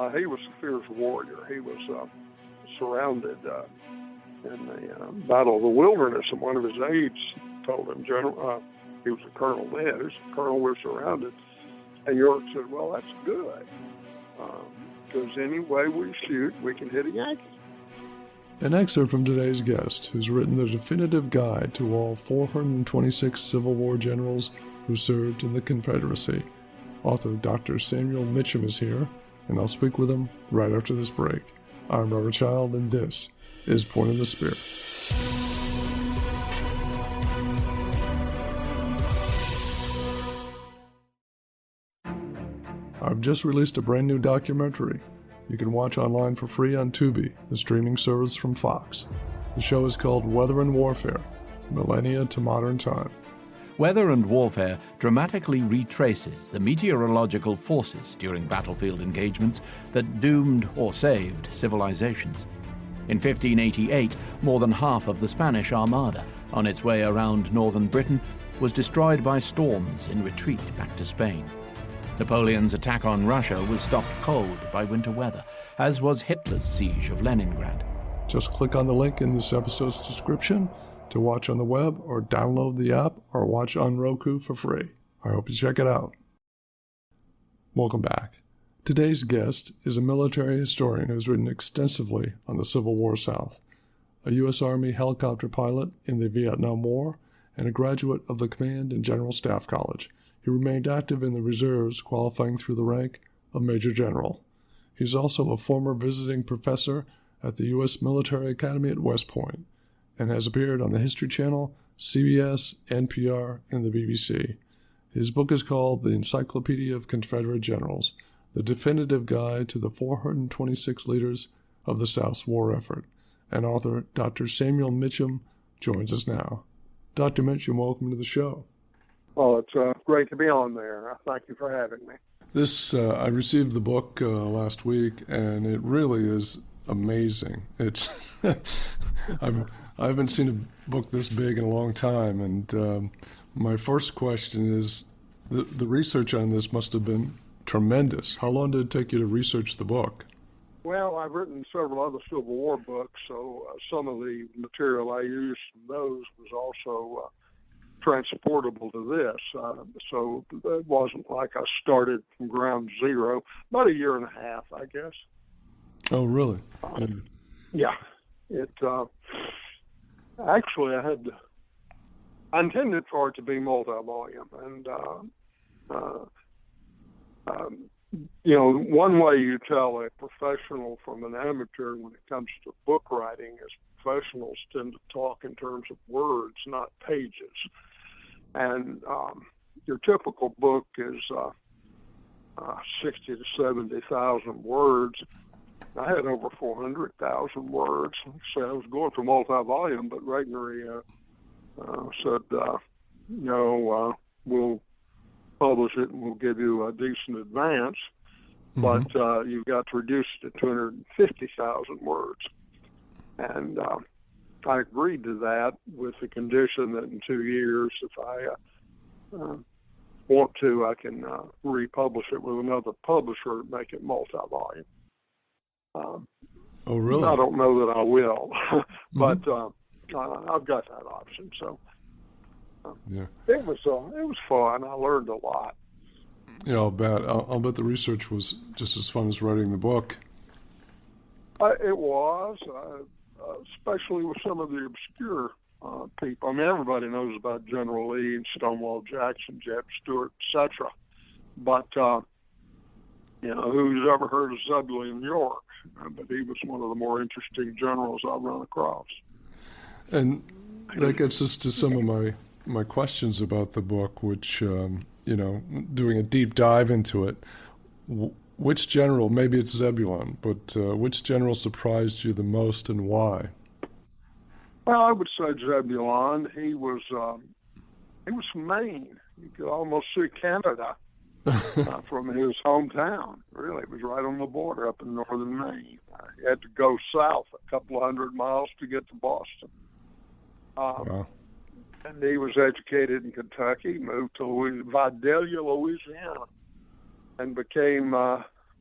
He was a fierce warrior. He was surrounded in the Battle of the Wilderness, and one of his aides told him, General, he was a colonel then, he was a colonel, we're surrounded. And York said, well, that's good, because any way we shoot, we can hit a Yankee. An excerpt from today's guest, who's written the definitive guide to all 426 Civil War generals who served in the Confederacy. Author Dr. Samuel Mitcham is here, and I'll speak with him right after this break. I'm Robert Child, and this is Point of the Spear. I've just released a brand new documentary you can watch online for free on Tubi, the streaming service from Fox. The show is called Weather and Warfare, Millennia to Modern Time. Weather and Warfare dramatically retraces the meteorological forces during battlefield engagements that doomed or saved civilizations. In 1588, more than half of the Spanish Armada, on its way around northern Britain, was destroyed by storms in retreat back to Spain. Napoleon's attack on Russia was stopped cold by winter weather, as was Hitler's siege of Leningrad. Just click on the link in this episode's description to watch on the web, or download the app, or watch on Roku for free. I hope you check it out. Welcome back. Today's guest is a military historian who has written extensively on the Civil War South, a U.S. Army helicopter pilot in the Vietnam War, and a graduate of the Command and General Staff College. He remained active in the reserves, qualifying through the rank of Major General. He's also a former visiting professor at the U.S. Military Academy at West Point, and has appeared on the History Channel, CBS, NPR, and the BBC. His book is called The Encyclopedia of Confederate Generals, the definitive guide to the 426 leaders of the South's war effort. And author Dr. Samuel Mitcham joins us now. Dr. Mitcham, welcome to the show. Well, it's great to be on there. Thank you for having me. I received the book last week, and it really is amazing. It's I haven't seen a book this big in a long time, and my first question is, the research on this must have been tremendous. How long did it take you to research the book? Well, I've written several other Civil War books, so some of the material I used from those was also transportable to this. So it wasn't like I started from ground zero. About a year and a half, I guess. Oh, really? Yeah. It actually, I intended for it to be multi-volume, and one way you tell a professional from an amateur when it comes to book writing is professionals tend to talk in terms of words, not pages. And your typical book is 60 to 70,000 words. I had over 400,000 words. So I was going for multi-volume, but Regnery said, we'll publish it and we'll give you a decent advance, but you've got to reduce it to 250,000 words. And I agreed to that with the condition that in 2 years, if I want to, I can republish it with another publisher and make it multi-volume. Oh, really? I don't know that I will, but I've got that option. So yeah, it was fun. I learned a lot. Yeah, I'll bet the research was just as fun as writing the book. It was, especially with some of the obscure people. I mean, everybody knows about General Lee and Stonewall Jackson, Jeb Stuart, etc. But who's ever heard of Zebulon York? But he was one of the more interesting generals I've run across. And that gets us to some of my questions about the book, which, doing a deep dive into it. Which general, maybe it's Zebulon, but which general surprised you the most and why? Well, I would say Zebulon. He was from Maine. You could almost see Canada from his hometown. Really, it was right on the border up in northern Maine. He had to go south a couple of 100 miles to get to Boston. Wow. And he was educated in Kentucky, moved to Vidalia, Louisiana, and became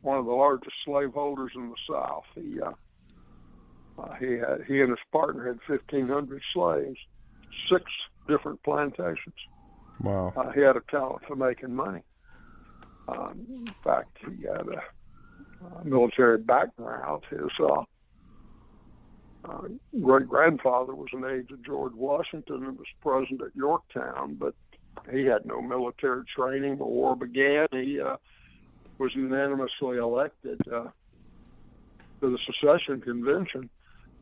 one of the largest slaveholders in the South. He and his partner had 1,500 slaves, 6 different plantations. Wow. He had a talent for making money. In fact, he had a military background. His great-grandfather was an aide to George Washington and was president at Yorktown, but he had no military training. The war began. He was unanimously elected to the secession convention,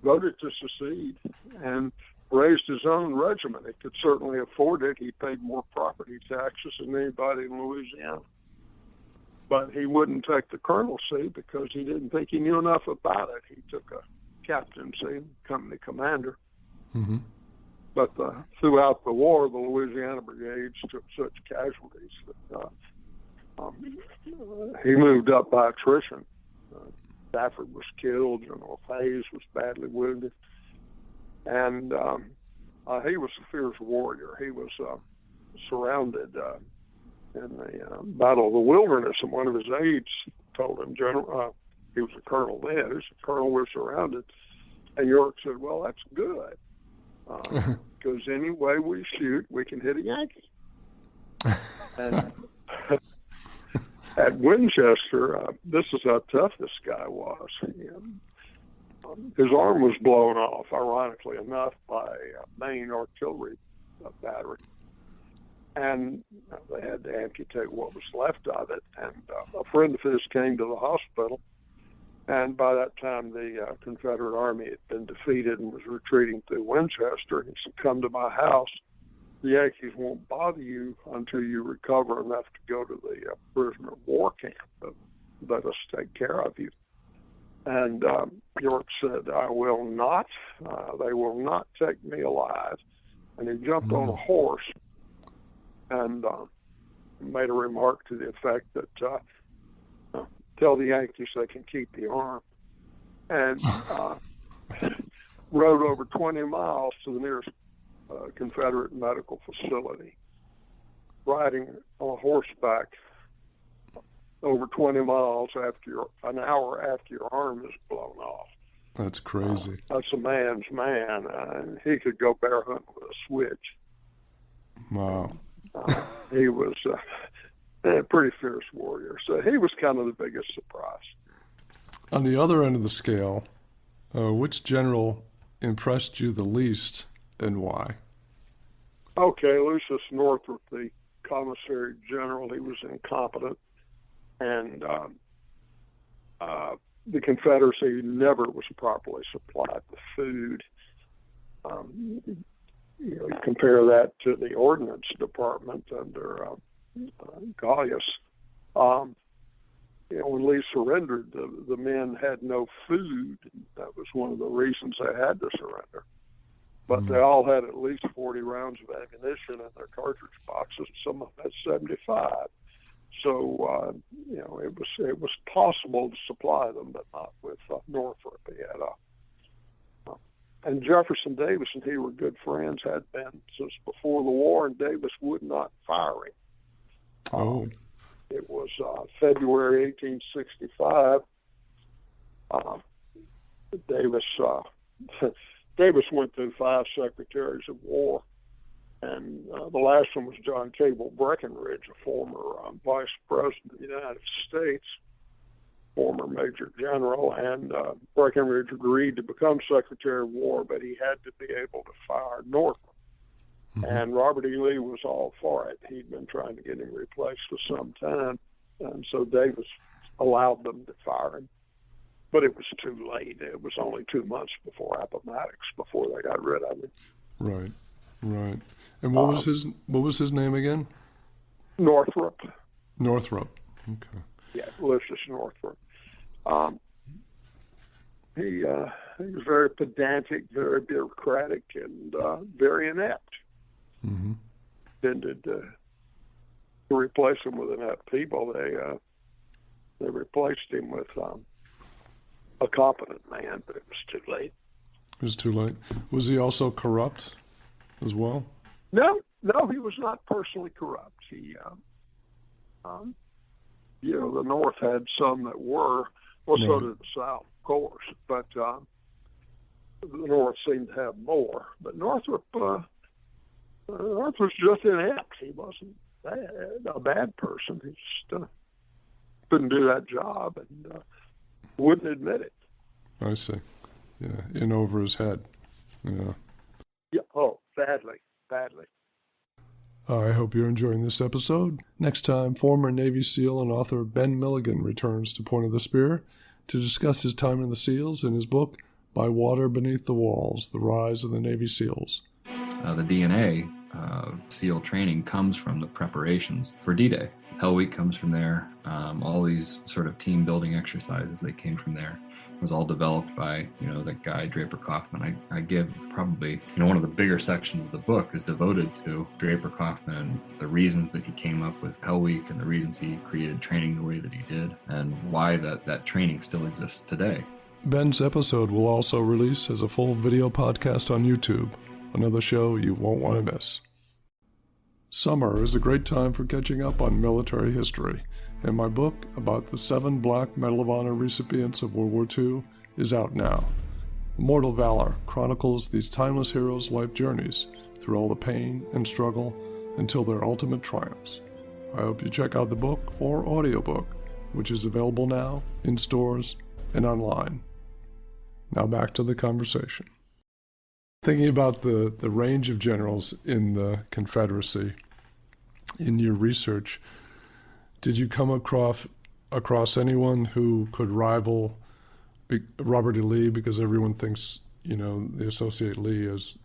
voted to secede, and raised his own regiment. He could certainly afford it. He paid more property taxes than anybody in Louisiana. But he wouldn't take the colonelcy because he didn't think he knew enough about it. He took a captaincy, company commander. Mm-hmm. But throughout the war, the Louisiana brigades took such casualties that he moved up by attrition. Stafford was killed. General Hayes was badly wounded. And he was a fierce warrior. He was surrounded in the Battle of the Wilderness, and one of his aides told him, he was a colonel then, the colonel was surrounded, and York said, well, that's good, because any way we shoot, we can hit a Yankee. And at Winchester, this is how tough this guy was. His arm was blown off, ironically enough, by a Maine artillery battery. And they had to amputate what was left of it. And a friend of his came to the hospital. And by that time, the Confederate Army had been defeated and was retreating through Winchester. He said, come to my house. The Yankees won't bother you until you recover enough to go to the prisoner of war camp. But let us take care of you. And York said, I will not. They will not take me alive. And he jumped on a horse and made a remark to the effect that tell the Yankees they can keep the arm. And rode over 20 miles to the nearest Confederate medical facility, riding on horseback over 20 miles an hour after your arm is blown off. That's crazy. That's a man's man. And he could go bear hunting with a switch. Wow. He was a pretty fierce warrior. So he was kind of the biggest surprise. On the other end of the scale, which general impressed you the least and why? Okay, Lucius Northrop, the commissary general, he was incompetent. And the Confederacy never was properly supplied with food. You compare that to the Ordnance Department under Gaulius. When Lee surrendered, the men had no food. That was one of the reasons they had to surrender. But they all had at least 40 rounds of ammunition in their cartridge boxes. Some of them had 75. So, it was possible to supply them, but not with Northrop. He had and Jefferson Davis and he were good friends, had been since before the war, and Davis would not fire him. It was February 1865. Davis went through 5 secretaries of war. And the last one was John Cable Breckinridge, a former vice president of the United States, former major general. And Breckinridge agreed to become Secretary of War, but he had to be able to fire Northrop. Mm-hmm. And Robert E. Lee was all for it. He'd been trying to get him replaced for some time. And so Davis allowed them to fire him. But it was too late. It was only 2 months before Appomattox before they got rid of him. Right. Right. And what was his name again? Northrop. Northrop. Okay. Yeah, Lucius Northrop. He was very pedantic, very bureaucratic, and very inept. Mm-hmm. Tended to replace him with inept people. They replaced him with a competent man, but it was too late. It was too late. Was he also corrupt as well? No, he was not personally corrupt. the North had some that were. Well, so did the South, of course. But the North seemed to have more. But Northrop was just inept. He wasn't a bad person. He just couldn't do that job and wouldn't admit it. I see. Yeah, in over his head. Yeah. Yeah. Oh, badly. I hope you're enjoying this episode. Next time, former Navy SEAL and author Ben Milligan returns to Point of the Spear to discuss his time in the SEALs in his book, By Water Beneath the Walls, The Rise of the Navy SEALs. The DNA of SEAL training comes from the preparations for D-Day. Hell Week comes from there. All these sort of team building exercises, they came from there. It was all developed by, that guy, Draper Kaufman. I give probably, one of the bigger sections of the book is devoted to Draper Kaufman and the reasons that he came up with Hell Week and the reasons he created training the way that he did and why that training still exists today. Ben's episode will also release as a full video podcast on YouTube, another show you won't want to miss. Summer is a great time for catching up on military history, and my book about the 7 Black Medal of Honor recipients of World War II is out now. Immortal Valor chronicles these timeless heroes' life journeys through all the pain and struggle until their ultimate triumphs. I hope you check out the book or audiobook, which is available now in stores and online. Now back to the conversation. Thinking about the range of generals in the Confederacy, in your research, did you come across anyone who could rival Robert E. Lee? Because everyone thinks, they associate Lee as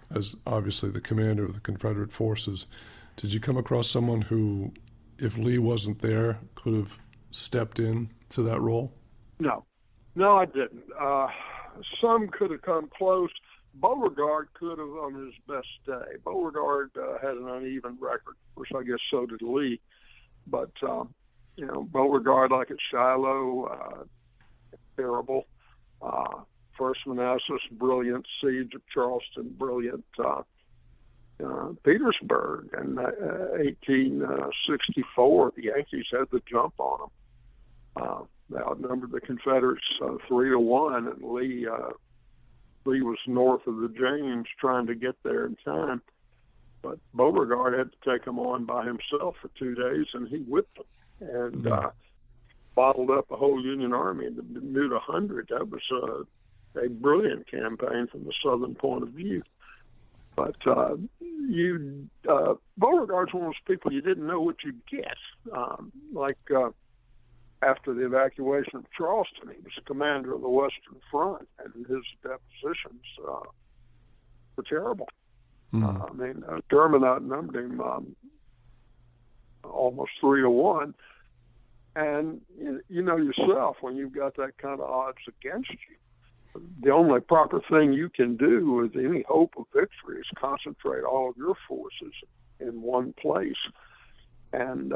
obviously the commander of the Confederate forces. Did you come across someone who, if Lee wasn't there, could have stepped in to that role? No, I didn't. Some could have come close. Beauregard could have on his best day. Beauregard had an uneven record, which I guess so did Lee. But, Beauregard, like at Shiloh, terrible. First Manassas, brilliant. Siege of Charleston, brilliant. Petersburg in 1864, the Yankees had the jump on them. They outnumbered the Confederates 3-1, and Lee was north of the James trying to get there in time. But Beauregard had to take them on by himself for 2 days, and he whipped them and bottled up the whole Union Army and moved 100. That was a brilliant campaign from the Southern point of view. But Beauregard's one of those people you didn't know what you'd get. After the evacuation of Charleston, he was commander of the Western Front, and his depositions were terrible. Sherman outnumbered him almost 3-1. And you know yourself, when you've got that kind of odds against you, the only proper thing you can do with any hope of victory is concentrate all of your forces in one place. And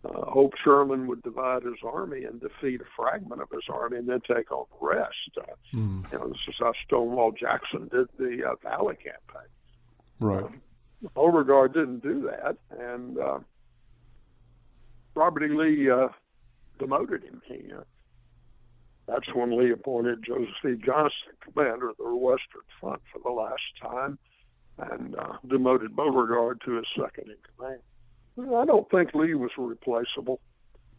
Hope Sherman would divide his army and defeat a fragment of his army and then take on the rest. This is how Stonewall Jackson did the Valley campaign. Right. Beauregard didn't do that, and Robert E. Lee demoted him. That's when Lee appointed Joseph E. Johnston commander of the Western Front for the last time, and demoted Beauregard to his second in command. I don't think Lee was replaceable.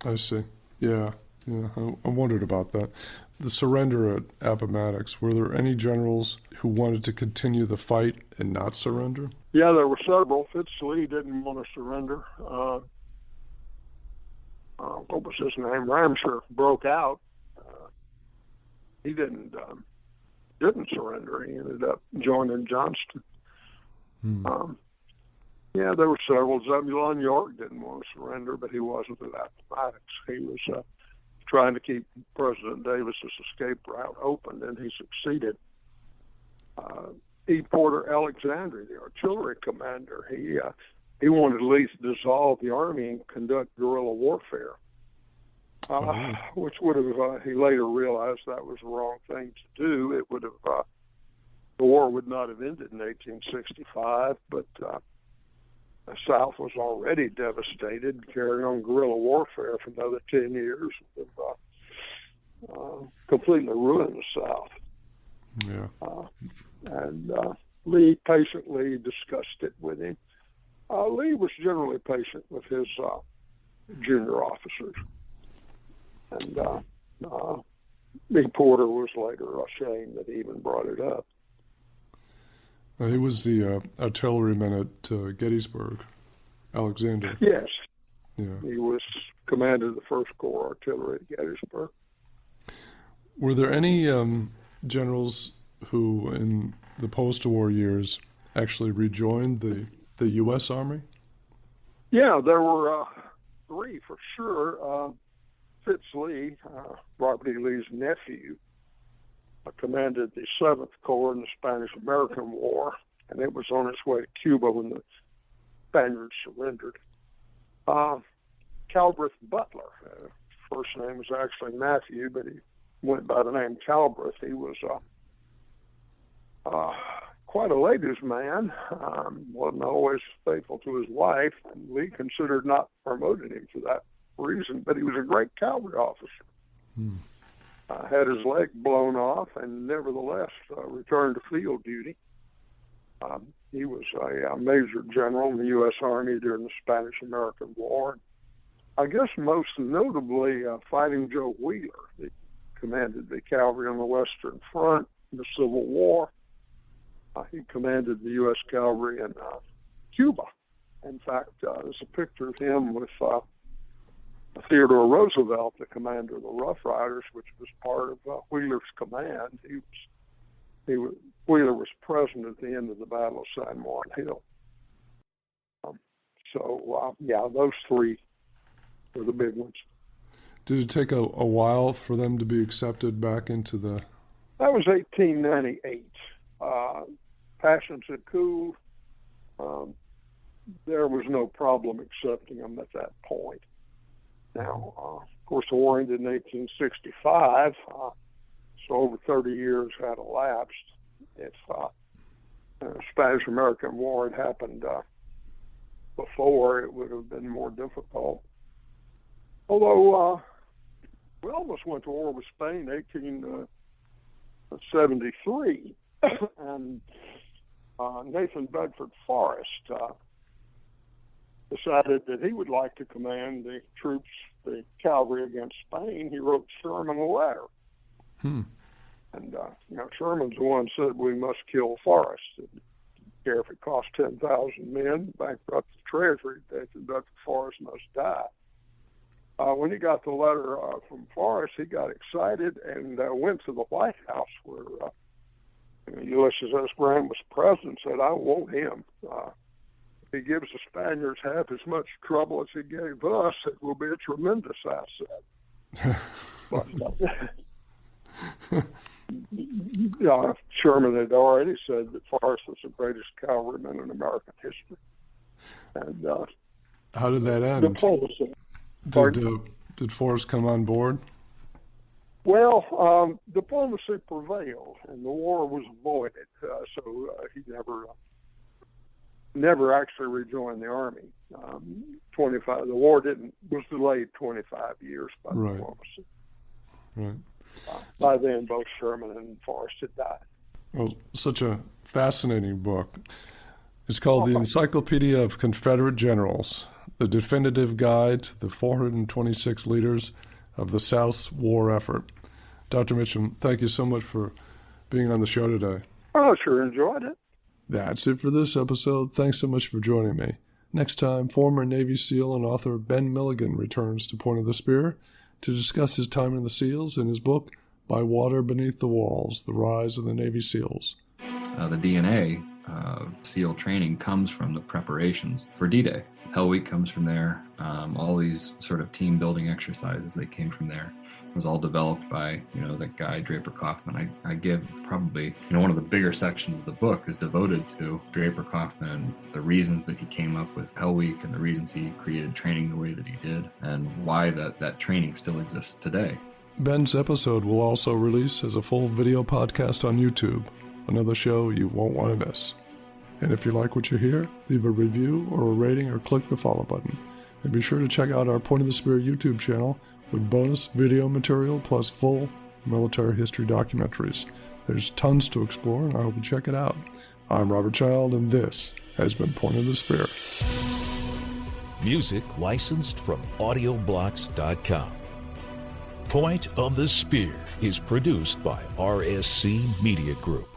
I see. Yeah. I wondered about that. The surrender at Appomattox, were there any generals who wanted to continue the fight and not surrender? Yeah, there were several. Fitz Lee didn't want to surrender. What was his name? Ramsher broke out. He didn't surrender. He ended up joining Johnston. Yeah, there were several. Zebulon York didn't want to surrender, but he wasn't at Appomattox. He was trying to keep President Davis's escape route open, and he succeeded. E. Porter Alexander, the artillery commander, he wanted Lee to dissolve the army and conduct guerrilla warfare, which would have, he later realized that was the wrong thing to do. It would have, the war would not have ended in 1865, but The South was already devastated, carrying on guerrilla warfare for another 10 years. Completely ruined the South. Yeah. And Lee patiently discussed it with him. Lee was generally patient with his junior officers. And Lee Porter was later ashamed that he even brought it up. He was the artilleryman at Gettysburg, Alexander. Yes. Yeah. He was commander of the 1st Corps Artillery at Gettysburg. Were there any generals who, in the post-war years, actually rejoined the U.S. Army? Yeah, there were 3 for sure. Fitz Lee, Robert E. Lee's nephew, commanded the 7th Corps in the Spanish-American War, and it was on its way to Cuba when the Spaniards surrendered. Calbreth Butler, first name was actually Matthew, but he went by the name Calbreth. He was quite a ladies' man, wasn't always faithful to his wife, and Lee considered not promoting him for that reason, but he was a great cavalry officer. Had his leg blown off and nevertheless returned to field duty. He was a major general in the U.S. Army during the Spanish-American War. I guess most notably Fighting Joe Wheeler. He commanded the cavalry on the Western Front in the Civil War. He commanded the U.S. cavalry in Cuba. In fact, there's a picture of him with Theodore Roosevelt, the commander of the Rough Riders, which was part of Wheeler's command. Wheeler was present at the end of the Battle of San Juan Hill. Those 3 were the big ones. Did it take a while for them to be accepted back into the... That was 1898. Passions had cooled. There was no problem accepting them at that point. Now, of course, the war ended in 1865, so over 30 years had elapsed. If the Spanish-American War had happened before, it would have been more difficult. Although we almost went to war with Spain in 1873, and Nathan Bedford Forrest decided that he would like to command the troops, the cavalry against Spain. He wrote Sherman a letter. And, Sherman's the one who said we must kill Forrest. Didn't care if it cost 10,000 men, bankrupt the treasury, Nathan Bedford Forrest must die. When he got the letter from Forrest, he got excited and went to the White House where Ulysses S. Grant was president, said, I want him. If he gives the Spaniards half as much trouble as he gave us, it will be a tremendous asset. Sherman had already said that Forrest was the greatest cavalryman in American history. And how did that end? Diplomacy. Did Forrest come on board? Well, diplomacy prevailed, and the war was avoided. So he never actually rejoined the army. The war was delayed 25 years by diplomacy. Right. By then, both Sherman and Forrest had died. Well, such a fascinating book. It's called The Encyclopedia of Confederate Generals, the definitive guide to the 426 leaders of the South's war effort. Dr. Mitcham, thank you so much for being on the show today. I sure enjoyed it. That's it for this episode. Thanks so much for joining me. Next time, former Navy SEAL and author Ben Milligan returns to Point of the Spear to discuss his time in the SEALs in his book, By Water Beneath the Walls, The Rise of the Navy SEALs. The DNA of SEAL training comes from the preparations for D-Day. Hell Week comes from there. All these sort of team building exercises, they came from there. It was all developed by, that guy, Draper Kaufman. I give probably, one of the bigger sections of the book is devoted to Draper Kaufman and the reasons that he came up with Hell Week and the reasons he created training the way that he did and why that training still exists today. Ben's episode will also release as a full video podcast on YouTube, another show you won't want to miss. And if you like what you hear, leave a review or a rating or click the follow button. And be sure to check out our Point of the Spear YouTube channel with bonus video material plus full military history documentaries. There's tons to explore, and I hope you check it out. I'm Robert Child, and this has been Point of the Spear. Music licensed from audioblocks.com. Point of the Spear is produced by RSC Media Group.